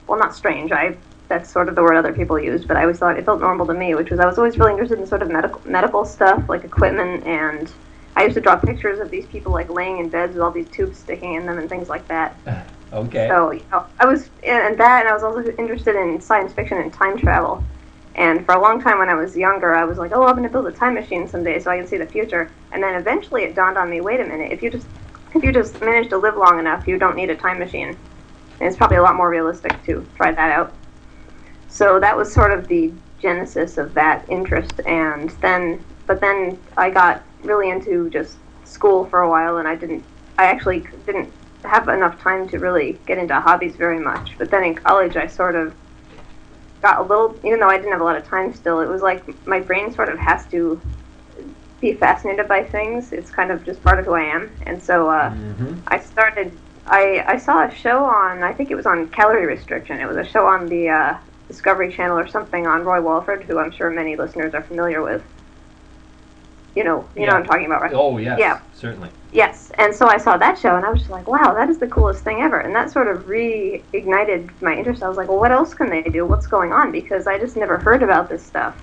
well, not strange. That's sort of the word other people used, but I always thought it felt normal to me, which was I was always really interested in sort of medical stuff, like equipment, and I used to draw pictures of these people like laying in beds with all these tubes sticking in them and things like that. Okay. So, I was in that, and I was also interested in science fiction and time travel. And for a long time when I was younger, I was like, oh, I'm going to build a time machine someday so I can see the future. And then eventually it dawned on me, wait a minute, if you just manage to live long enough, you don't need a time machine. And it's probably a lot more realistic to try that out. So that was sort of the genesis of that interest. But then I got really into just school for a while, and I actually didn't have enough time to really get into hobbies very much. But then in college, I sort of got a little, even though I didn't have a lot of time still, it was like my brain sort of has to be fascinated by things. It's kind of just part of who I am. And so I saw a show on, I think it was on calorie restriction. It was a show on the Discovery Channel or something on Roy Walford, who I'm sure many listeners are familiar with. You know what I'm talking about, right? Oh, yes. Yeah. Certainly. Yes, and so I saw that show, and I was just like, wow, that is the coolest thing ever. And that sort of reignited my interest. I was like, well, what else can they do? What's going on? Because I just never heard about this stuff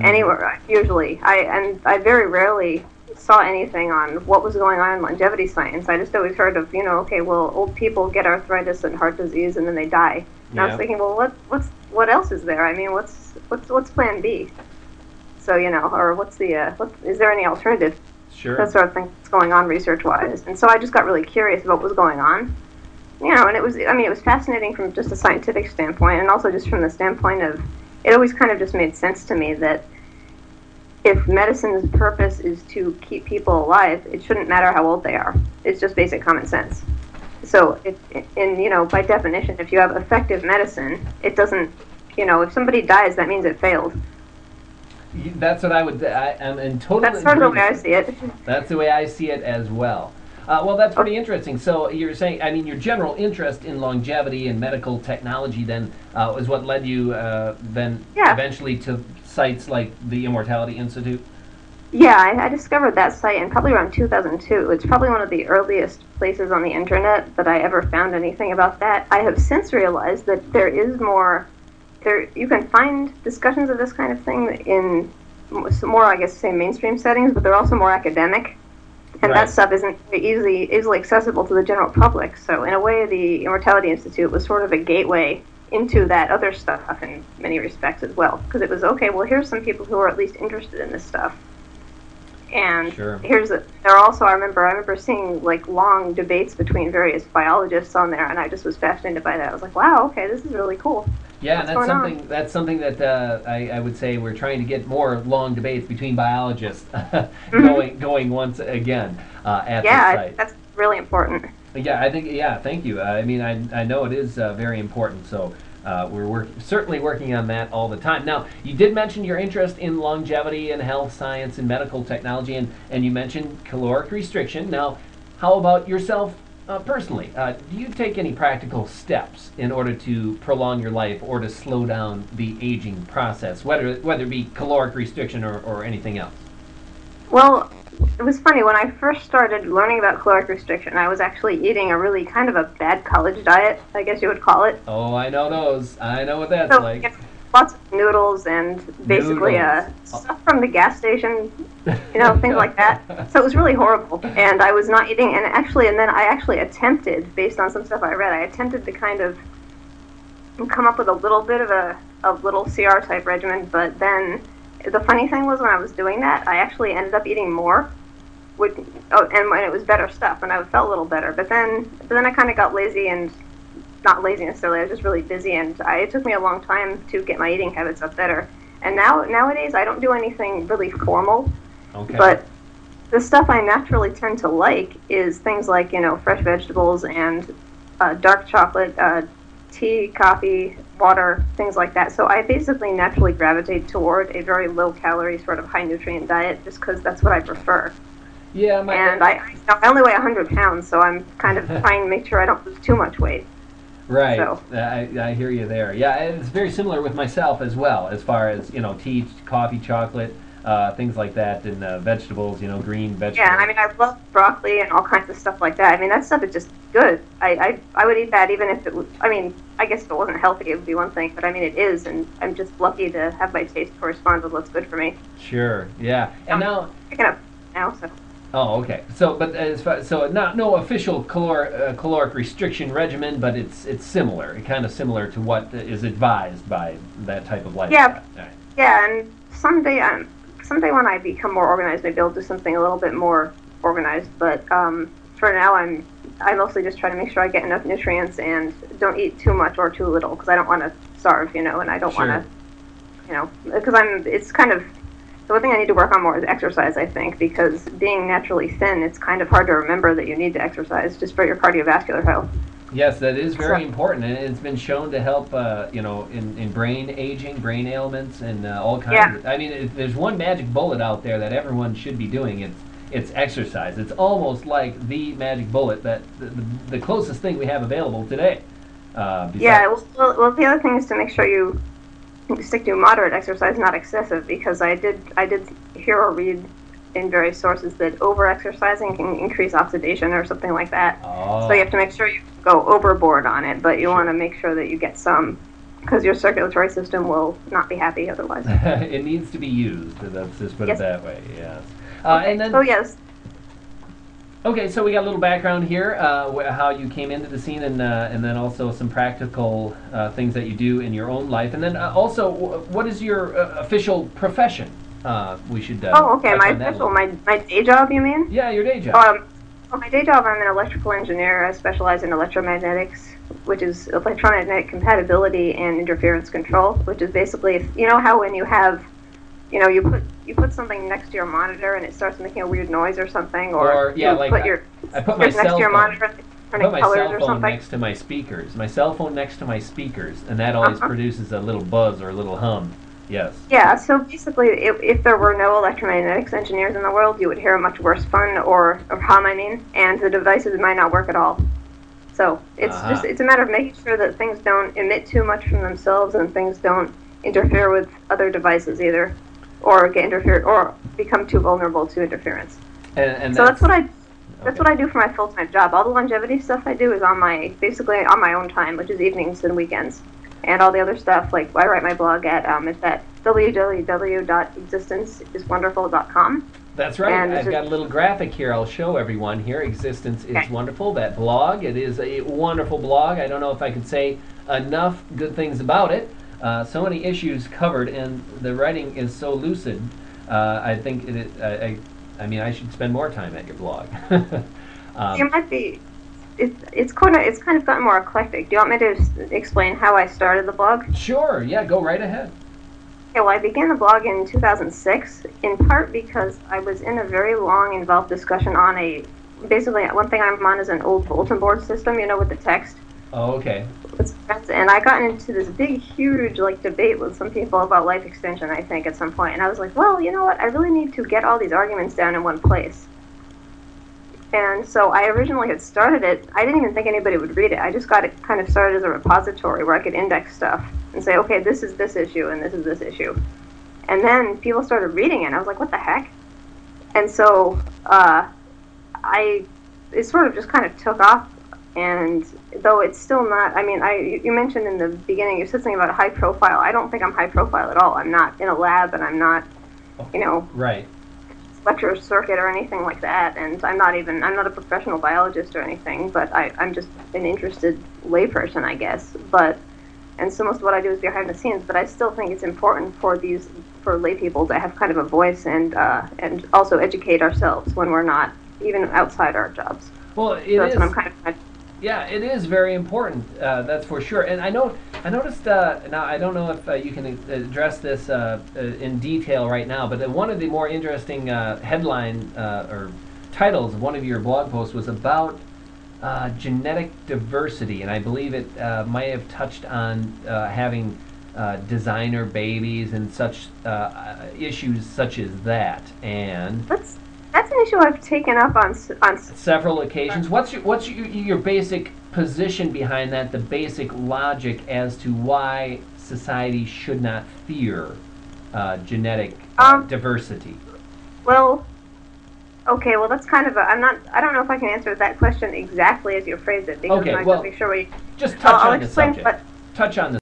anywhere, usually. I very rarely saw anything on what was going on in longevity science. I just always heard of, okay, well, old people get arthritis and heart disease, and then they die. And I was thinking, well, what else is there? I mean, what's plan B? So, or is there any alternative? Sure. That sort of thing that's going on research-wise. And so I just got really curious about what was going on. And it was fascinating from just a scientific standpoint, and also just from the standpoint of, it always kind of just made sense to me that if medicine's purpose is to keep people alive, it shouldn't matter how old they are. It's just basic common sense. So, by definition, if you have effective medicine, it doesn't, if somebody dies, that means it failed. That's what I'm in total. That's sort of the way I see it. That's the way I see it as well. Well, that's pretty interesting. So you're saying, your general interest in longevity and medical technology then is what led you eventually to sites like the Immortality Institute? Yeah, I discovered that site in probably around 2002. It's probably one of the earliest places on the internet that I ever found anything about that. I have since realized that there is more. You can find discussions of this kind of thing in more, I guess, say mainstream settings, but they're also more academic, and that stuff isn't easily accessible to the general public. So in a way, the Immortality Institute was sort of a gateway into that other stuff in many respects as well, because it was, okay, well, here's some people who are at least interested in this stuff. And I remember seeing like long debates between various biologists on there, and I just was fascinated by that. I was like, wow, okay, this is really cool. Yeah, that's something that I would say we're trying to get more long debates between biologists going once again at the site. Yeah, that's really important. Yeah, I think, thank you. I know it is very important, so we're certainly working on that all the time. Now, you did mention your interest in longevity and health science and medical technology, and you mentioned caloric restriction. Now, how about yourself personally? Do you take any practical steps in order to prolong your life or to slow down the aging process, whether it be caloric restriction or anything else? Well, it was funny. When I first started learning about caloric restriction, I was actually eating a really kind of a bad college diet, I guess you would call it. Oh, I know those. I know what that's like. Lots of noodles and basically stuff from the gas station, things like that. So it was really horrible. And I was not eating, and then I actually attempted, based on some stuff I read, I attempted to kind of come up with a little bit of a little CR type regimen, but then the funny thing was when I was doing that, I actually ended up eating more, and it was better stuff, and I felt a little better. But then I kind of got lazy, and not lazy necessarily, I was just really busy, and it took me a long time to get my eating habits up better. And nowadays, I don't do anything really formal, but the stuff I naturally tend to like is things like, fresh vegetables and dark chocolate, tea, coffee, water, things like that. So I basically naturally gravitate toward a very low-calorie, sort of high-nutrient diet, just because that's what I prefer. Yeah, I only weigh 100 pounds, so I'm kind of trying to make sure I don't lose too much weight. Right. So. I hear you there. Yeah, it's very similar with myself as well, as far as, tea, coffee, chocolate. things like that, and vegetables, green Yeah, and vegetables. I mean, I love broccoli and all kinds of stuff like that. I mean, that stuff is just good. I would eat that even if it was, I mean, I guess if it wasn't healthy, it would be one thing, but I mean, it is, and I'm just lucky to have my taste correspond with what's good for me. Sure, yeah. And I'm now, picking up now, so. oh, okay. So, but as far, so not no official caloric restriction regimen, but it's similar, kind of similar to what is advised by that type of lifestyle. Yeah, All right. yeah, and someday when I become more organized, maybe I'll do something a little bit more organized. But for now, I mostly just try to make sure I get enough nutrients and don't eat too much or too little because I don't want to starve, and I don't want Sure. to, because it's kind of the one thing I need to work on more is exercise. I think because being naturally thin, it's kind of hard to remember that you need to exercise just for your cardiovascular health. Yes, that is very So important, and it's been shown to help, in brain aging, brain ailments, and all kinds. yeah, Of, I mean, if there's one magic bullet out there that everyone should be doing, it's exercise. It's almost like the magic bullet that the closest thing we have available today. yeah. Besides, Well, the other thing is to make sure you stick to moderate exercise, not excessive, because I did hear or read in various sources that over-exercising can increase oxidation or something like that. So you oh, have to make sure you go overboard on it, but you want sure. to make sure that you get some, because your circulatory system will not be happy otherwise. It needs to be used. Let's just put it Yes. that way. Yes. And Okay. So then, yes. okay, so we got a little background here, how you came into the scene, and then also some practical things that you do in your own life, and then also, what is your official profession? We should Oh, okay. touch My on that a official, little. my day job, you mean? Yeah, your day job. Um, well, my day job, I'm an electrical engineer. I specialize in electromagnetics, which is electromagnetic compatibility and interference control, which is basically, how when you have, you put something next to your monitor and it starts making a weird noise or something, or Or yeah, you like put your I put my speakers next to cell your phone. monitor and I turning put my colors cell or phone something. next to my speakers. My cell phone next to my speakers, and that always Uh-huh. produces a little buzz or a little hum. Yes. Yeah, so basically, if there were no electromagnetics engineers in the world, you would hear a much worse fun or hum, I mean, and the devices might not work at all. So Uh-huh. it's a matter of making sure that things don't emit too much from themselves and things don't interfere with other devices either, or get interfered or become too vulnerable to interference. And So that's that's okay. what I do for my full time job. All the longevity stuff I do is basically on my own time, which is evenings and weekends. And all the other stuff, like I write my blog it's at www.existenceiswonderful.com. That's right. And I've got a little graphic here. I'll show everyone here. Existence is okay. wonderful. That blog. It is a wonderful blog. I don't know if I could say enough good things about it. So many issues covered, and the writing is so lucid. I think it. I mean, I should spend more time at your blog. You um, might be. It's kind of gotten more eclectic. Do you want me to explain how I started the blog? sure. Yeah. Go right ahead. Okay, well, I began the blog in 2006, in part because I was in a very long, involved discussion on basically, one thing I'm on is an old bulletin board system, with the text. Oh, okay. With some friends, and I got into this big, huge, debate with some people about life extension, I think, at some point. And I was like, well, you know what? I really need to get all these arguments down in one place. And so I originally had started it. I didn't even think anybody would read it. I just got it kind of started as a repository where I could index stuff and say, okay, this is this issue and this is this issue. And then people started reading it, and I was like, what the heck? And so it sort of just kind of took off. And though it's still not, I mean, you mentioned in the beginning, you said something about a high profile. I don't think I'm high profile at all. I'm not in a lab, and I'm not, you know, Right. lecture circuit or anything like that, and I'm not a professional biologist or anything, but I'm just an interested layperson, I guess. And so most of what I do is behind the scenes, but I still think it's important for lay people to have kind of a voice and also educate ourselves when we're not even outside our jobs. Well, So it that's what I'm is. kind of. Yeah, it is very important. That's for sure. And I noticed. Now I don't know if you can address this in detail right now, but one of the more interesting headline or titles of one of your blog posts was about genetic diversity, and I believe it might have touched on having designer babies and such issues such as that. And That's an issue I've taken up on. several occasions. What's your basic position behind that? The basic logic as to why society should not fear genetic diversity? Well, okay, well that's kind of a, I don't know if I can answer that question exactly as you phrased it, because Okay, I'm not well, exactly sure what you, just touch I'll on the explain, subject. but Touch on the